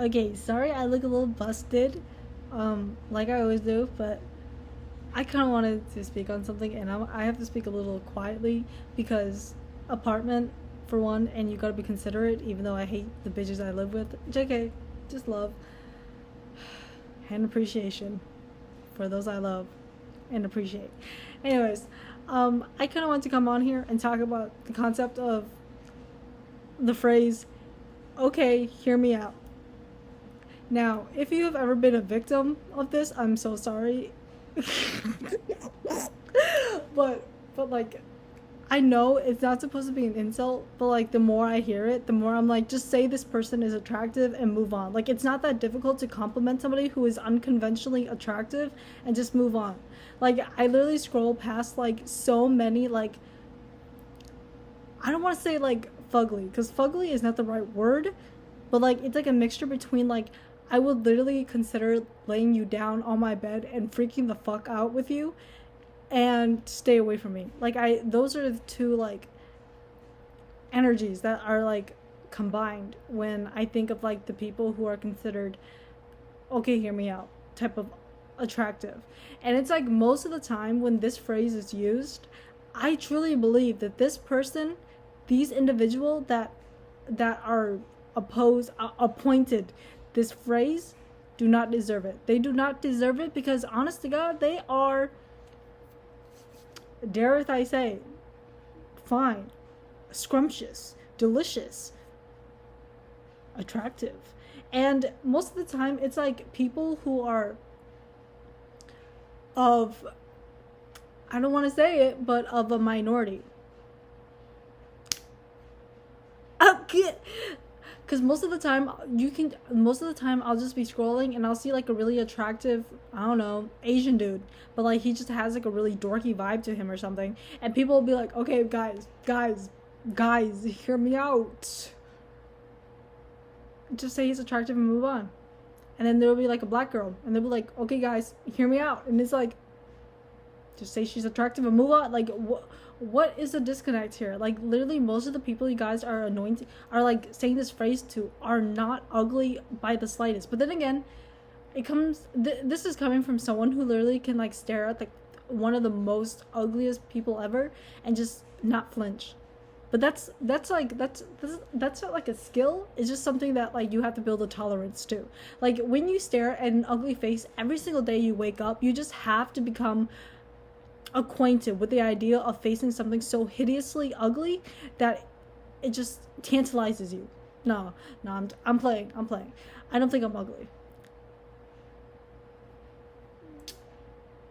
Okay, sorry I look a little busted, like I always do, but I kind of wanted to speak on something, and I have to speak a little quietly because apartment, for one, and you gotta be considerate, even though I hate the bitches I live with. JK, just love and appreciation for those I love and appreciate. Anyways, I kind of want to come on here and talk about the concept of the phrase, okay, hear me out. Now, if you have ever been a victim of this, I'm so sorry. but like, I know it's not supposed to be an insult, but like the more I hear it, the more I'm like, just say this person is attractive and move on. Like, it's not that difficult to compliment somebody who is unconventionally attractive and just move on. Like, I literally scroll past like so many, like, I don't want to say like fugly, because fugly is not the right word, but like it's like a mixture between like, I would literally consider laying you down on my bed and freaking the fuck out with you and stay away from me. Like, those are the two like energies that are like combined when I think of like the people who are considered, okay, hear me out, type of attractive. And it's like most of the time when this phrase is used, I truly believe that this person, these individual that are appointed this phrase, do not deserve it. They do not deserve it because, honest to God, they are, dareth I say, fine, scrumptious, delicious, attractive. And most of the time, it's like people who are of, I don't want to say it, but of a minority. Because most of the time I'll just be scrolling and I'll see like a really attractive, I don't know, Asian dude, but like he just has like a really dorky vibe to him or something, and people will be like, okay, guys, hear me out, just say he's attractive and move on. And then there will be like a black girl and they'll be like, okay guys, hear me out, and it's like, just say she's attractive and move on. Like, what is the disconnect here? Like, literally most of the people you guys are anointing, are like saying this phrase to, are not ugly by the slightest. But then again, this is coming from someone who literally can like stare at like one of the most ugliest people ever and just not flinch. But that's not like a skill. It's just something that like you have to build a tolerance to. Like, when you stare at an ugly face every single day you wake up, you just have to become acquainted with the idea of facing something so hideously ugly that it just tantalizes you. No, I'm playing. I don't think I'm ugly.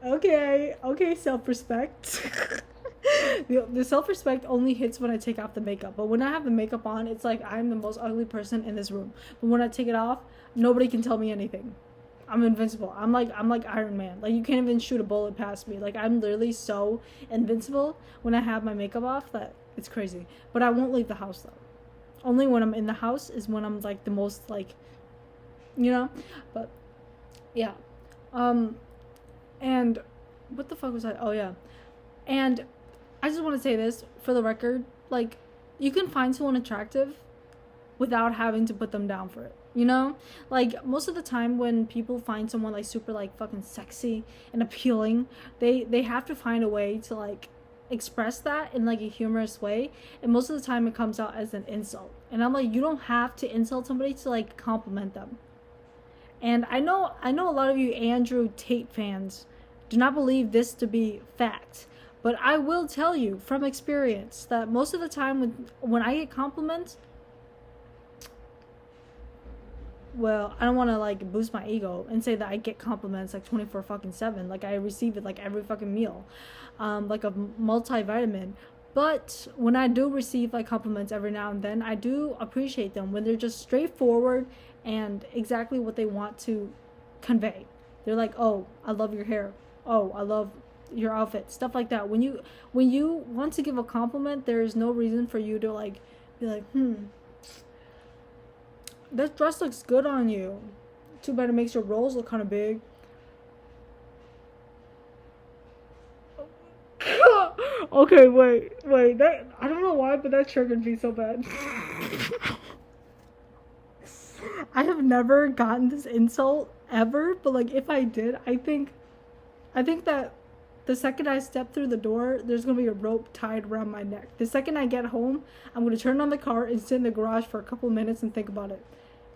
Okay, self-respect. The self-respect only hits when I take off the makeup. But when I have the makeup on, it's like I'm the most ugly person in this room. But when I take it off, nobody can tell me anything. I'm invincible. I'm like Iron Man. Like, you can't even shoot a bullet past me. Like, I'm literally so invincible when I have my makeup off that it's crazy. But I won't leave the house though. Only when I'm in the house is when I'm like the most like, you know. But yeah, and what the fuck was I? Oh yeah, and I just want to say this for the record. Like, you can find someone attractive without having to put them down for it. You know, like most of the time when people find someone like super like fucking sexy and appealing, they have to find a way to like express that in like a humorous way, and most of the time it comes out as an insult. And I'm like, you don't have to insult somebody to like compliment them. And I know a lot of you Andrew Tate fans do not believe this to be fact, but I will tell you from experience that most of the time when I get compliments, well, I don't want to like boost my ego and say that I get compliments like 24 fucking 7. Like, I receive it like every fucking meal, like a multivitamin. But when I do receive like compliments every now and then, I do appreciate them when they're just straightforward and exactly what they want to convey. They're like, oh, I love your hair. Oh, I love your outfit. Stuff like that. When you want to give a compliment, there is no reason for you to like be like, that dress looks good on you. Too bad it makes your rolls look kind of big. Okay, wait. That, I don't know why, but that triggered me so bad. I have never gotten this insult ever, but like if I did, I think that the second I step through the door, there's gonna be a rope tied around my neck. The second I get home, I'm gonna turn on the car and sit in the garage for a couple of minutes and think about it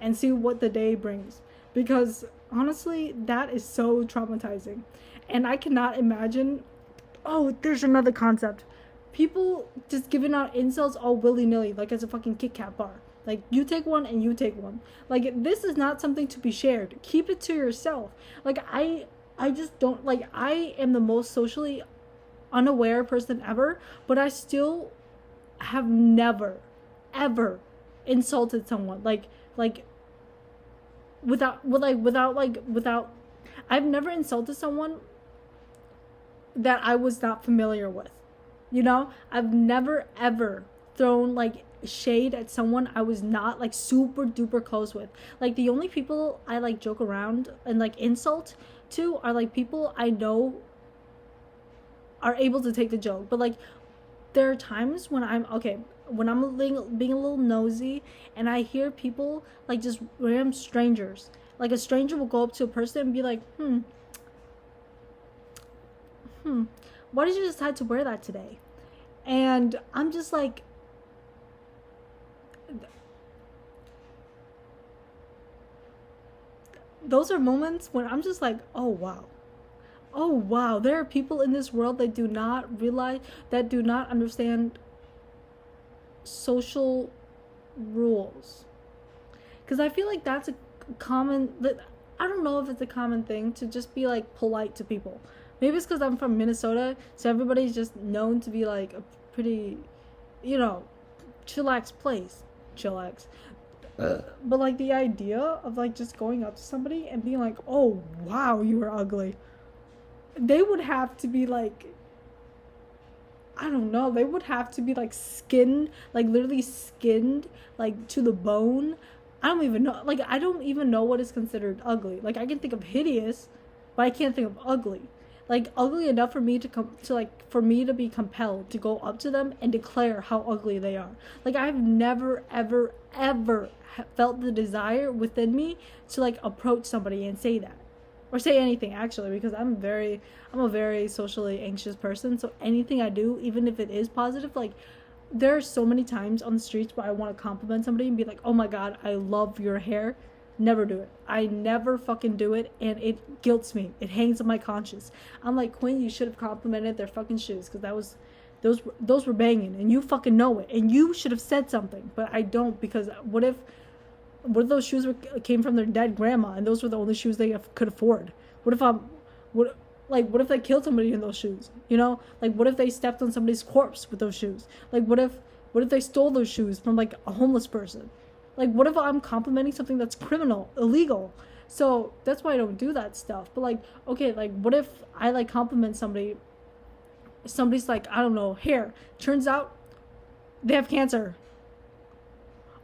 and see what the day brings. Because honestly, that is so traumatizing. And I cannot imagine. Oh, there's another concept. People just giving out insults all willy nilly, like it's a fucking Kit Kat bar. Like, you take one and you take one. Like, this is not something to be shared. Keep it to yourself. Like, I just don't, like, I am the most socially unaware person ever, but I still have never, ever insulted someone. Like, without, I've never insulted someone that I was not familiar with. You know, I've never ever thrown like shade at someone I was not like super duper close with. Like, the only people I like joke around and like insult to are like people I know are able to take the joke. But like, there are times when when I'm being a little nosy and I hear people like just random strangers. Like, a stranger will go up to a person and be like, why did you decide to wear that today? And I'm just like, those are moments when I'm just like, oh wow, there are people in this world that do not realize, that do not understand social rules. Because I feel like that's a common, I don't know if it's a common thing to just be like polite to people. Maybe it's because I'm from Minnesota, so everybody's just known to be like a pretty, chillax place. Chillax. But like, the idea of like just going up to somebody and being like, oh wow, you are ugly. They would have to be like, I don't know, they would have to be like skinned, like literally skinned, like to the bone. I don't even know what is considered ugly. Like, I can think of hideous, but I can't think of ugly. Like, ugly enough for me for me to be compelled to go up to them and declare how ugly they are. Like, I've never ever ever felt the desire within me to like approach somebody and say that, or say anything actually, because I'm a very socially anxious person. So anything I do, even if it is positive, like, there are so many times on the streets where I want to compliment somebody and be like, oh my god, I love your hair. Never do it. I never fucking do it, and it guilts me. It hangs on my conscience. I'm like, Quinn, you should have complimented their fucking shoes, because those were banging, and you fucking know it, and you should have said something. But I don't, because what if those shoes came from their dead grandma, and those were the only shoes they could afford? What if they killed somebody in those shoes? Like, what if they stepped on somebody's corpse with those shoes? Like, what if they stole those shoes from like a homeless person? Like, what if I'm complimenting something that's criminal, illegal? So that's why I don't do that stuff. But like, okay, like, what if I like compliment somebody's like, I don't know, hair. Turns out they have cancer.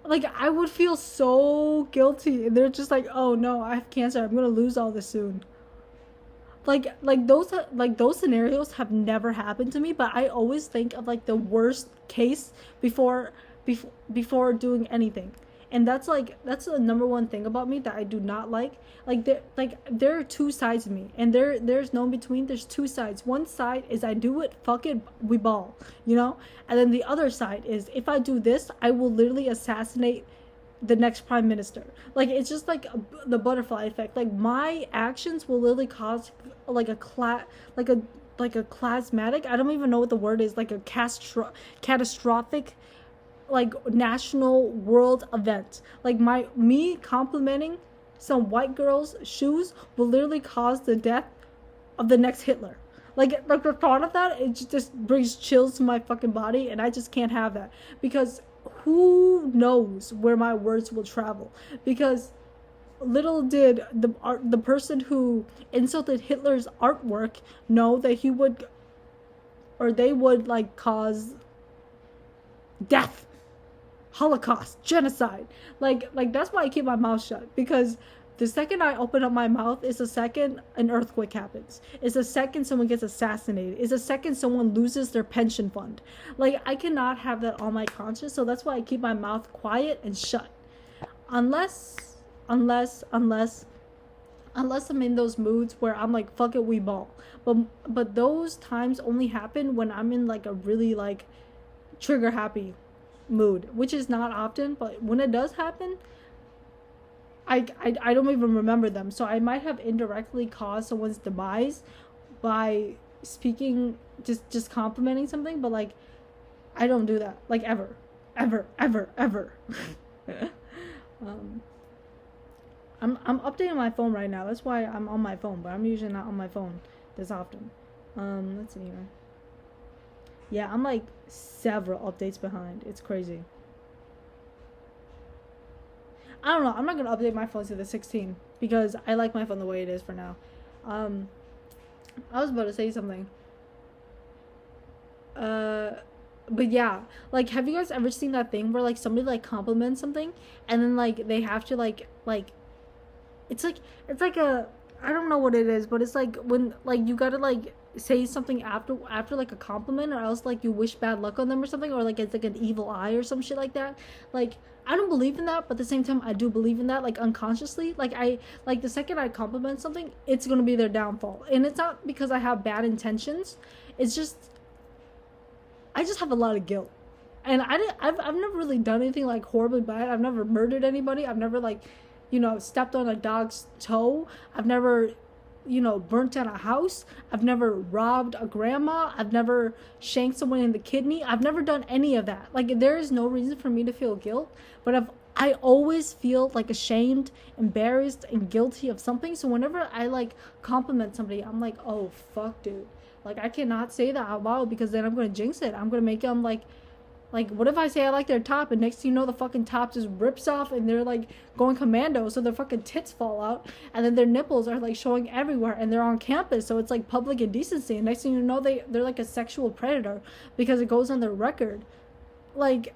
Like, I would feel so guilty. And they're just like, oh no, I have cancer. I'm gonna lose all this soon. Like those scenarios have never happened to me, but I always think of like the worst case before doing anything. And that's the number one thing about me that I do not like. There are two sides of me, and there's no in between. There's two sides. One side is I do it, fuck it, we ball, and then the other side is, if I do this, I will literally assassinate the next prime minister. Like, it's just like the butterfly effect. Like, my actions will literally cause like a clasmatic, I don't even know what the word is, like a catastrophic, like, national world event. Like, me complimenting some white girl's shoes will literally cause the death of the next Hitler. Like the thought of that, it just brings chills to my fucking body, and I just can't have that, because who knows where my words will travel. Because little did the person who insulted Hitler's artwork know that they would like cause death, Holocaust, genocide. Like that's why I keep my mouth shut, because the second I open up my mouth is the second an earthquake happens. It's the second someone gets assassinated. It's the second someone loses their pension fund. Like, I cannot have that on my conscience, so that's why I keep my mouth quiet and shut. Unless unless I'm in those moods where I'm like, fuck it, we ball. But those times only happen when I'm in like a really like trigger happy mood, which is not often, but when it does happen, I don't even remember them. So I might have indirectly caused someone's demise by speaking, just complimenting something, but like I don't do that, like ever, ever. um I'm updating my phone right now. That's why I'm on my phone, but I'm usually not on my phone this often. Let's see here. Yeah, I'm like several updates behind. It's crazy. I don't know. I'm not gonna update my phone to the 16 because I like my phone the way it is for now. Um, I was about to say something. Uh, but yeah, like, have you guys ever seen that thing where like somebody like compliments something and then like they have to like it's like a, I don't know what it is, but it's like when like you gotta like say something after like a compliment, or else like you wish bad luck on them or something, or like it's like an evil eye or some shit like that. Like I don't believe in that, but at the same time I do believe in that, like unconsciously. Like I like the second I compliment something, it's gonna be their downfall, and it's not because I have bad intentions. It's just I just have a lot of guilt. And I've never really done anything like horribly bad. I've never murdered anybody. I've never like, stepped on a dog's toe. I've never, burnt down a house. I've never robbed a grandma. I've never shanked someone in the kidney. I've never done any of that. Like there is no reason for me to feel guilt, but I always feel like ashamed, embarrassed, and guilty of something. So whenever I like compliment somebody, I'm like, oh fuck, dude. Like I cannot say that out loud because then I'm gonna jinx it. I'm gonna make them like what if I say I like their top and next thing you know the fucking top just rips off and they're like going commando, so their fucking tits fall out and then their nipples are like showing everywhere and they're on campus, so it's like public indecency, and next thing you know they're like a sexual predator because it goes on their record. Like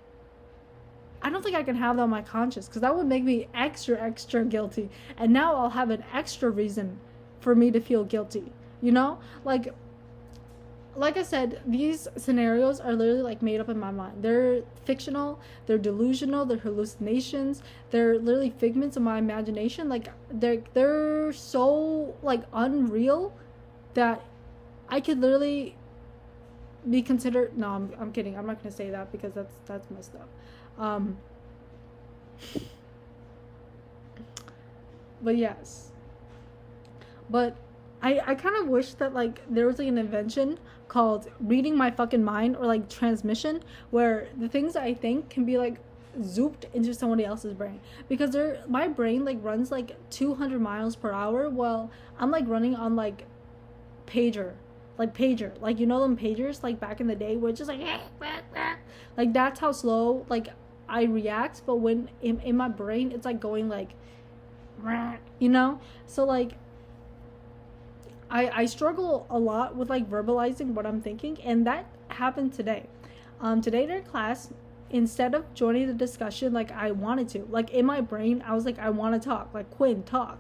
I don't think I can have that on my conscience because that would make me extra guilty, and now I'll have an extra reason for me to feel guilty, like I said, these scenarios are literally like made up in my mind. They're fictional, they're delusional, they're hallucinations, they're literally figments of my imagination. Like they're so like unreal that I could literally be considered. No, I'm kidding. I'm not gonna say that because that's messed up. But yes, but I kind of wish that like there was like an invention called reading my fucking mind, or like transmission, where the things that I think can be like zooped into somebody else's brain, because my brain like runs like 200 miles per hour while I'm like running on like pager like, you know them pagers like back in the day where it's just like that's how slow like I react, but when in my brain it's like going like so like I struggle a lot with like verbalizing what I'm thinking, and that happened today. Today in class, instead of joining the discussion like I wanted to, like in my brain I was like, I want to talk, like Quinn, talk,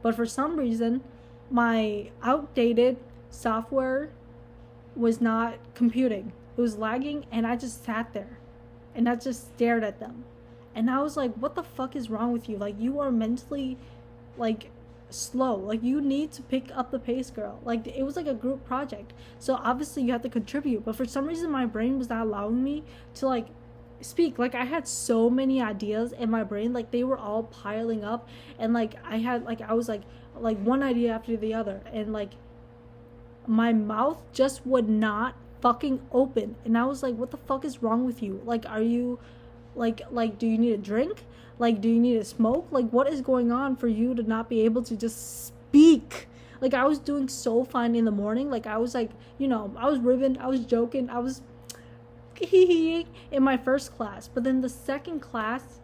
but for some reason my outdated software was not computing. It was lagging, and I just sat there and I just stared at them, and I was like, what the fuck is wrong with you? Like you are mentally like slow. Like you need to pick up the pace, girl. Like it was like a group project, so obviously you have to contribute, but for some reason my brain was not allowing me to like speak. Like I had so many ideas in my brain, like they were all piling up, and like I was like one idea after the other, and like my mouth just would not fucking open, and I was like, what the fuck is wrong with you? Like are you like do you need a drink? Like, do you need to smoke? Like, what is going on for you to not be able to just speak? Like, I was doing so fine in the morning. Like, I was like, I was ribbing, I was joking, I was in my first class. But then the second class,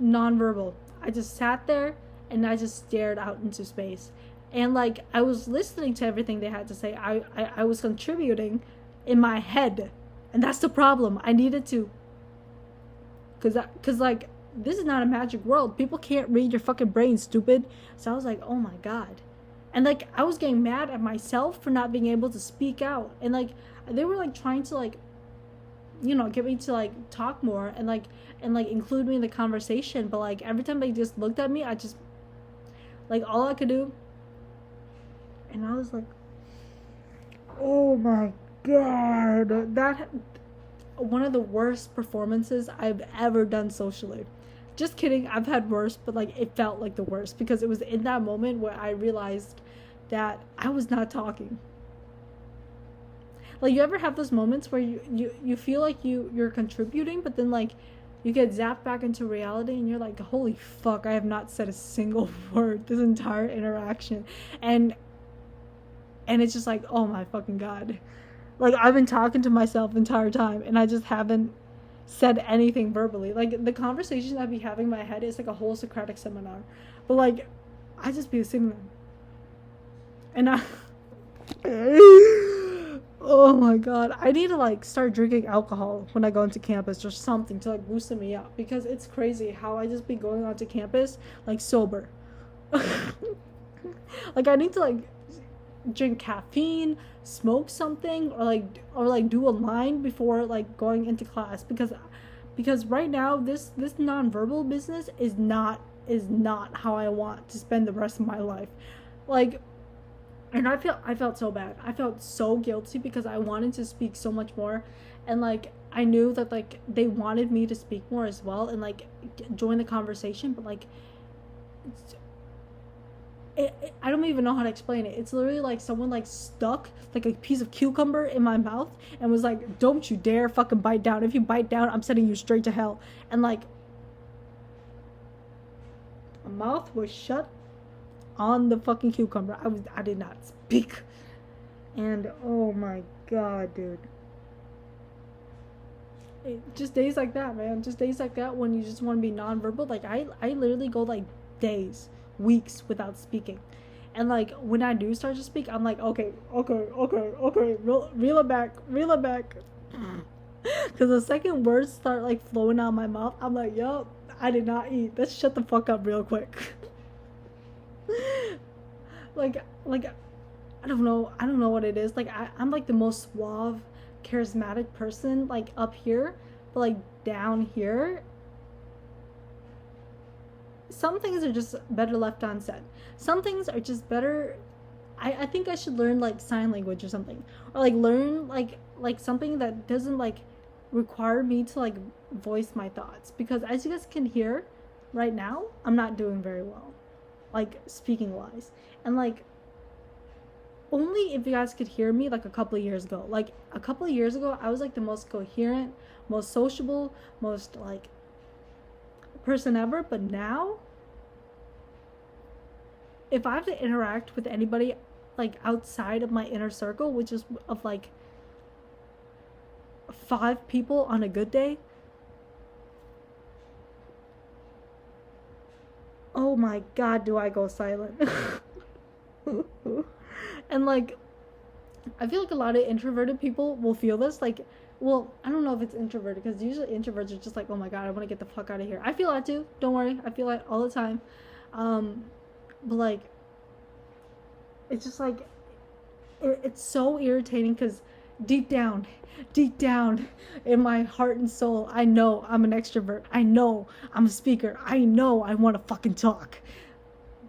nonverbal. I just sat there and I just stared out into space. And, like, I was listening to everything they had to say. I was contributing in my head. And that's the problem. I needed to. Cause like this is not a magic world. People can't read your fucking brain, stupid. So I was like, oh my god, and like I was getting mad at myself for not being able to speak out, and like they were like trying to like get me to like talk more and like include me in the conversation. But like every time they just looked at me, I just like all I could do, and I was like, oh my god, that one of the worst performances I've ever done socially. Just kidding, I've had worse, but like it felt like the worst because it was in that moment where I realized that I was not talking. Like, you ever have those moments where you feel like you're contributing, but then like you get zapped back into reality and you're like, holy fuck, I have not said a single word this entire interaction. And it's just like, oh my fucking god. Like, I've been talking to myself the entire time and I just haven't said anything verbally. Like, the conversations I'd be having in my head is like a whole Socratic seminar. But like, I just be sitting there. And I oh my god, I need to like start drinking alcohol when I go into campus or something to like loosen me up, because it's crazy how I just be going onto campus like sober. Like, I need to like drink caffeine, smoke something, or like do a line before like going into class, because right now this nonverbal business is not how I want to spend the rest of my life. Like, and I felt so bad. I felt so guilty because I wanted to speak so much more, and like I knew that like they wanted me to speak more as well and like join the conversation, but like I don't even know how to explain it. It's literally like someone like stuck like a piece of cucumber in my mouth and was like, "Don't you dare fucking bite down. If you bite down, I'm sending you straight to hell." And like my mouth was shut on the fucking cucumber. I did not speak. And oh my god, dude. Just days like that, man. Just days like that when you just want to be nonverbal. Like I literally go like days, weeks without speaking. And like when I do start to speak, I'm like, okay, reel it back. Because the second words start like flowing out of my mouth, I'm like, yup, I did not eat. Let's shut the fuck up real quick. like I don't know what it is. Like I'm like the most suave, charismatic person like up here, but like down here, some things are just better left unsaid. Some things are just better. I think I should learn like sign language or something, or like learn like something that doesn't like require me to like voice my thoughts, because as you guys can hear right now, I'm not doing very well, like speaking wise. And like only if you guys could hear me like a couple of years ago. Like a couple of years ago, I was like the most coherent, most sociable, most like person ever. But now, if I have to interact with anybody like outside of my inner circle, which is of like 5 people on a good day, oh my god, do I go silent. And like I feel like a lot of introverted people will feel this. Like, well, I don't know if it's introverted, because usually introverts are just like, oh my god, I want to get the fuck out of here. I feel that too, don't worry, I feel that all the time. But like it's just like it's so irritating, because deep down in my heart and soul, I know I'm an extrovert, I know I'm a speaker, I know I want to fucking talk,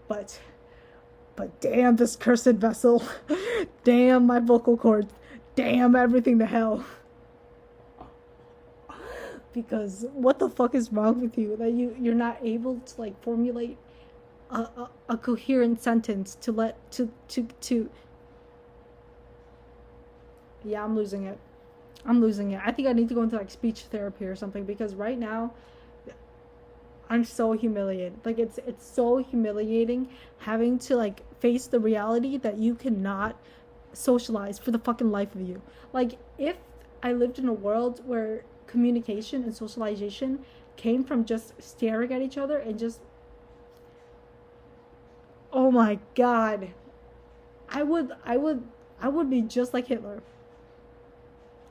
but damn this cursed vessel, damn my vocal cords, damn everything to hell. Because what the fuck is wrong with you that you're not able to like formulate a coherent sentence to let to yeah, I'm losing it. I think I need to go into like speech therapy or something, because right now I'm so humiliated. Like it's so humiliating having to like face the reality that you cannot socialize for the fucking life of you. Like, if I lived in a world where communication and socialization came from just staring at each other and just, oh my god, I would be just like Hitler.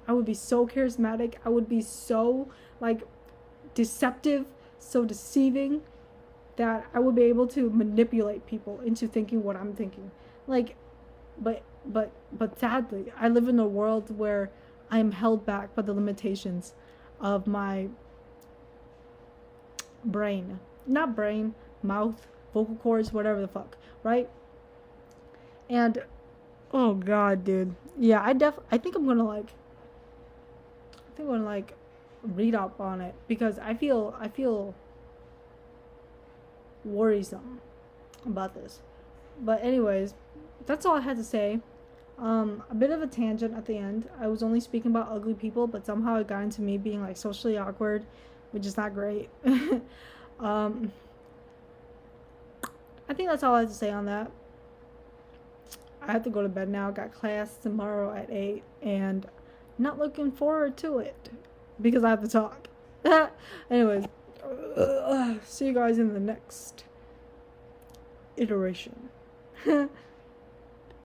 I would be so charismatic. I would be so like deceptive, so deceiving, that I would be able to manipulate people into thinking what I'm thinking. Like, but sadly, I live in a world where I am held back by the limitations of my brain. Not brain, mouth, vocal cords, whatever the fuck, right? And oh god, dude. Yeah, I think I'm gonna read up on it because I feel worrisome about this. But anyways, that's all I had to say. A bit of a tangent at the end. I was only speaking about ugly people, but somehow it got into me being like socially awkward, which is not great. um, I think that's all I have to say on that. I have to go to bed now. Got class tomorrow at 8, and not looking forward to it because I have to talk. Anyways, see you guys in the next iteration.